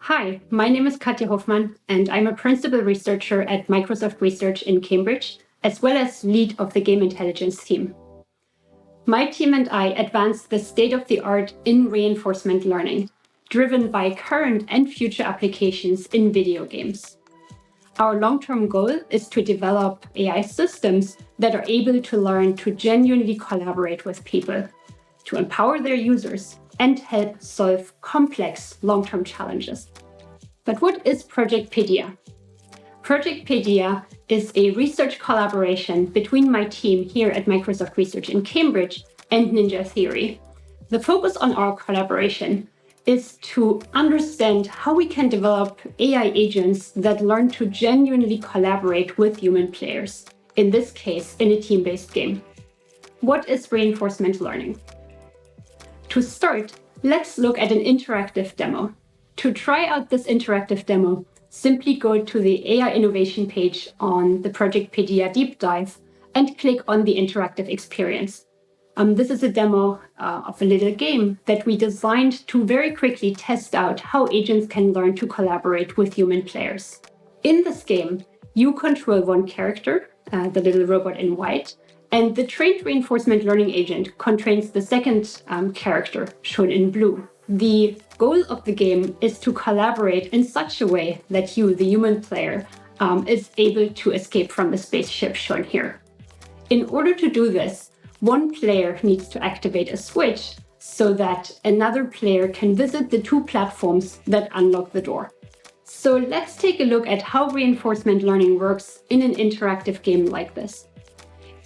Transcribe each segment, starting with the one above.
Hi, my name is Katja Hoffmann, and I'm a principal researcher at Microsoft Research in Cambridge, as well as lead of the game intelligence team. My team and I advance the state-of-the-art in reinforcement learning, driven by current and future applications in video games. Our long-term goal is to develop AI systems that are able to learn to genuinely collaborate with people, to empower their users, and help solve complex long-term challenges. But what is Project Paidia? Project Paidia is a research collaboration between my team here at Microsoft Research in Cambridge and Ninja Theory. The focus on our collaboration is to understand how we can develop AI agents that learn to genuinely collaborate with human players, in this case, in a team-based game. What is reinforcement learning? To start, let's look at an interactive demo. To try out this interactive demo, simply go to the AI innovation page on the Project Paidia deep dive and click on the interactive experience. This is a demo of a little game that we designed to very quickly test out how agents can learn to collaborate with human players. In this game, you control one character, the little robot in white, and the trained reinforcement learning agent controls the second character, shown in blue. The goal of the game is to collaborate in such a way that you, the human player, is able to escape from the spaceship shown here. In order to do this, one player needs to activate a switch so that another player can visit the two platforms that unlock the door. So let's take a look at how reinforcement learning works in an interactive game like this.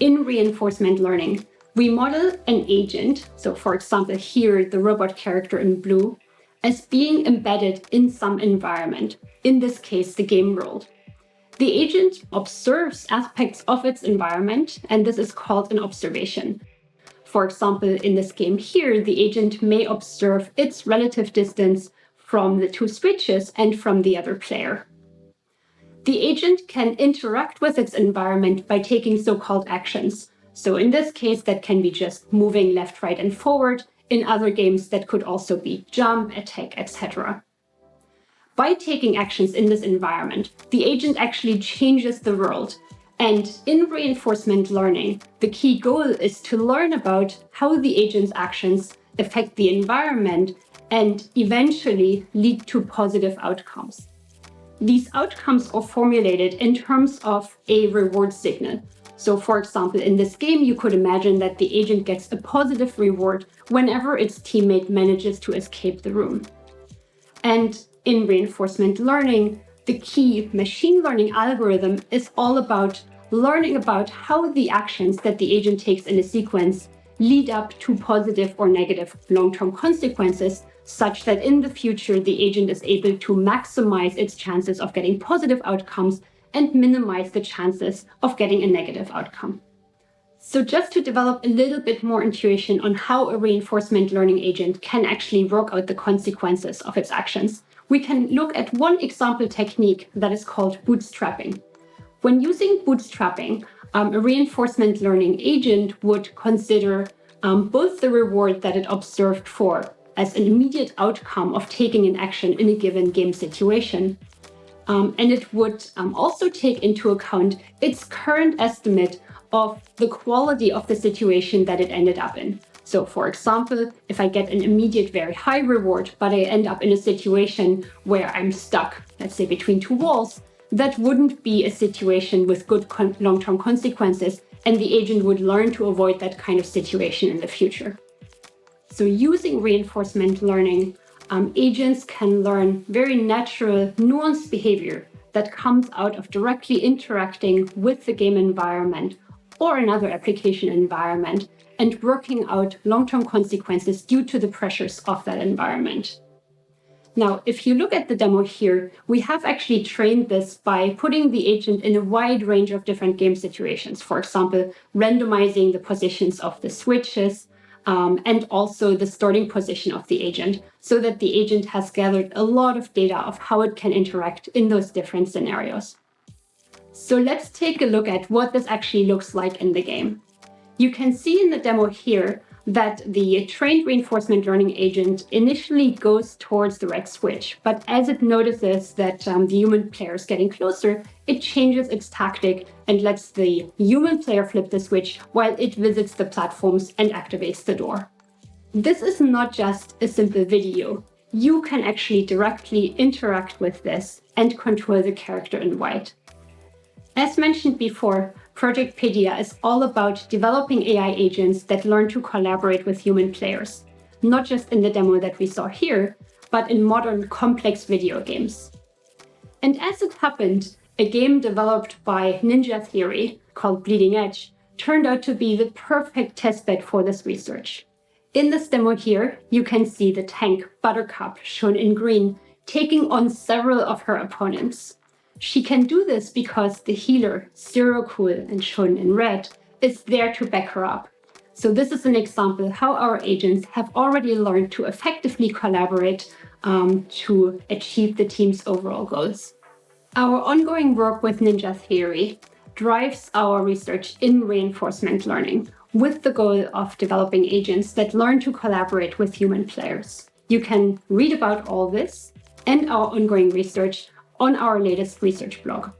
In reinforcement learning, we model an agent, so for example here the robot character in blue, as being embedded in some environment, in this case the game world. The agent observes aspects of its environment, and this is called an observation. For example, in this game here, the agent may observe its relative distance from the two switches and from the other player. The agent can interact with its environment by taking so-called actions. So in this case, that can be just moving left, right, and forward. In other games, that could also be jump, attack, etc. By taking actions in this environment, the agent actually changes the world. And in reinforcement learning, the key goal is to learn about how the agent's actions affect the environment and eventually lead to positive outcomes. These outcomes are formulated in terms of a reward signal. So for example, in this game, you could imagine that the agent gets a positive reward whenever its teammate manages to escape the room. And in reinforcement learning, the key machine learning algorithm is all about learning about how the actions that the agent takes in a sequence lead up to positive or negative long-term consequences, such that in the future, the agent is able to maximize its chances of getting positive outcomes and minimize the chances of getting a negative outcome. So just to develop a little bit more intuition on how a reinforcement learning agent can actually work out the consequences of its actions, we can look at one example technique that is called bootstrapping. When using bootstrapping, a reinforcement learning agent would consider both the reward that it observed for as an immediate outcome of taking an action in a given game situation, and it would also take into account its current estimate of the quality of the situation that it ended up in. So for example, if I get an immediate very high reward, but I end up in a situation where I'm stuck, let's say between two walls, that wouldn't be a situation with good long-term consequences, and the agent would learn to avoid that kind of situation in the future. So using reinforcement learning, agents can learn very natural, nuanced behavior that comes out of directly interacting with the game environment or another application environment and working out long-term consequences due to the pressures of that environment. Now, if you look at the demo here, we have actually trained this by putting the agent in a wide range of different game situations. For example, randomizing the positions of the switches, and also the starting position of the agent, so that the agent has gathered a lot of data of how it can interact in those different scenarios. So let's take a look at what this actually looks like in the game. You can see in the demo here that the trained reinforcement learning agent initially goes towards the red switch, but as it notices that the human player is getting closer, it changes its tactic and lets the human player flip the switch while it visits the platforms and activates the door. This is not just a simple video. You can actually directly interact with this and control the character in white. As mentioned before, Project Paidia is all about developing AI agents that learn to collaborate with human players, not just in the demo that we saw here, but in modern complex video games. And as it happened, a game developed by Ninja Theory called Bleeding Edge turned out to be the perfect testbed for this research. In this demo here, you can see the tank Buttercup, shown in green, taking on several of her opponents. She can do this because the healer, Zero Cool, and shown in red, is there to back her up. So this is an example how our agents have already learned to effectively collaborate to achieve the team's overall goals. Our ongoing work with Ninja Theory drives our research in reinforcement learning, with the goal of developing agents that learn to collaborate with human players. You can read about all this and our ongoing research on our latest research blog.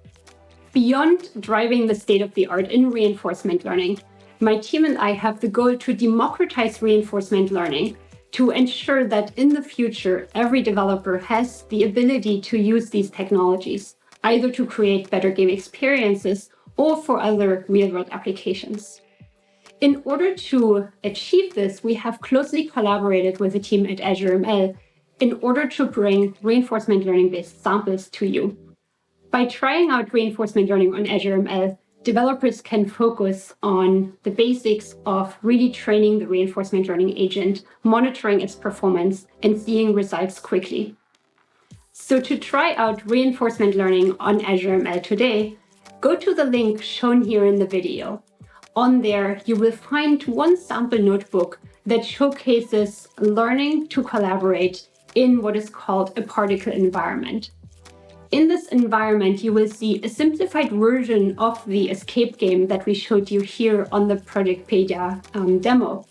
Beyond driving the state-of-the-art in reinforcement learning, my team and I have the goal to democratize reinforcement learning to ensure that in the future, every developer has the ability to use these technologies, either to create better game experiences or for other real-world applications. In order to achieve this, we have closely collaborated with the team at Azure ML in order to bring reinforcement learning-based samples to you. By trying out reinforcement learning on Azure ML, developers can focus on the basics of really training the reinforcement learning agent, monitoring its performance, and seeing results quickly. So to try out reinforcement learning on Azure ML today, go to the link shown here in the video. On there, you will find one sample notebook that showcases learning to collaborate in what is called a particle environment. In this environment, you will see a simplified version of the escape game that we showed you here on the Project Paidia demo.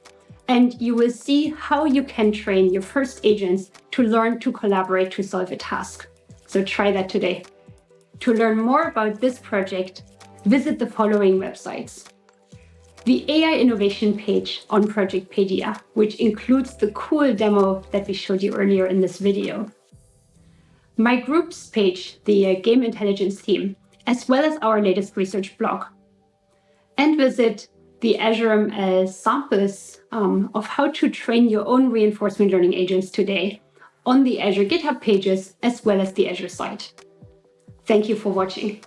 And you will see how you can train your first agents to learn to collaborate to solve a task. So try that today. To learn more about this project, visit the following websites. The AI innovation page on Project Paidia, which includes the cool demo that we showed you earlier in this video. My groups page, the game intelligence team, as well as our latest research blog. And visit the Azure ML samples of how to train your own reinforcement learning agents today on the Azure GitHub pages, as well as the Azure site. Thank you for watching.